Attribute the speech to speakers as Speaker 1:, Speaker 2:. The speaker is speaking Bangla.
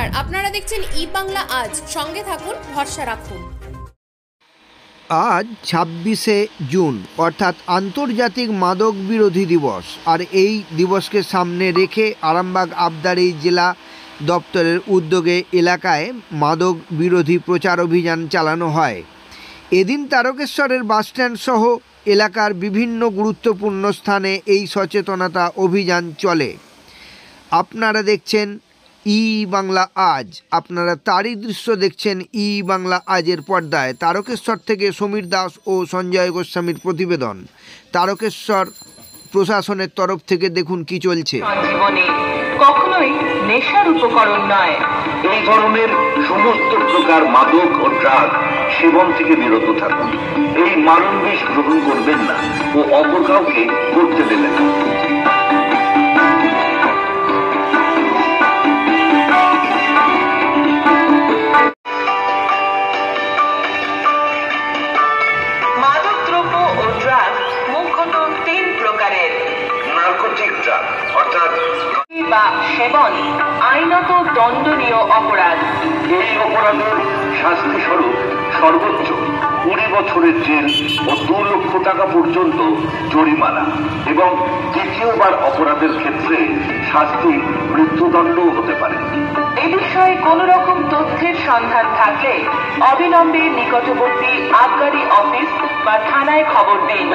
Speaker 1: নমস্কার, আপনারা দেখছেন ই বাংলা আজ। সঙ্গে থাকুন, ভরসা রাখুন।
Speaker 2: আজ 26শে জুন অর্থাৎ আন্তর্জাতিক মাদক বিরোধী দিবস। আর এই দিবসকে সামনে রেখে আরামবাগ আবদারি জেলা দপ্তরের উদ্যোগে এলাকায় মাদক বিরোধী প্রচার অভিযান চালানো হয়। এদিন তারকেশ্বরের বাসস্ট্যান্ড সহ এলাকার বিভিন্ন গুরুত্বপূর্ণ স্থানে এই সচেতনতা অভিযান চলে। আপনারা দেখছেন ই বাংলা আজ। আপনারা তারই দৃশ্য দেখছেন ই বাংলা আজের পর্দায়। তারকেশ্বর থেকে সমীর দাস ও সঞ্জয় গোস্বামীর প্রতিবেদন। তারকেশ্বর প্রশাসনের তরফ থেকে দেখুন কি চলছে।
Speaker 3: জীবনে কখনোই নেশার উপকরণ নয়।
Speaker 4: এই ধরনের সমস্ত প্রকার মাদক ও ড্রাগ সেবন থেকে বিরত থাকুন। এই মারণ বিষ গ্রহণ করবেন না ও অপর কাউকে করতে দেবেন না।
Speaker 3: মাদকদ্রব্য ও ড্রাগ মুখ্যত 3 প্রকারের।
Speaker 4: নার্কোটিক ড্রাগ অর্থাৎ
Speaker 3: বা সেবন আইনত দণ্ডনীয় অপরাধ।
Speaker 4: এই অপরাধের শাস্তি স্বরূপ সর্বোচ্চ 20 বছরের জেল ও 2 লক্ষ টাকা পর্যন্ত জরিমানা, এবং দ্বিতীয়বার অপরাধের ক্ষেত্রে শাস্তি মৃত্যুদণ্ডও হতে পারে।
Speaker 3: এ বিষয়ে কোন রকম তথ্যের সন্ধান থাকলে অবিলম্বে নিকটবর্তী আবগারি অফিস বা থানায় খবর দিন।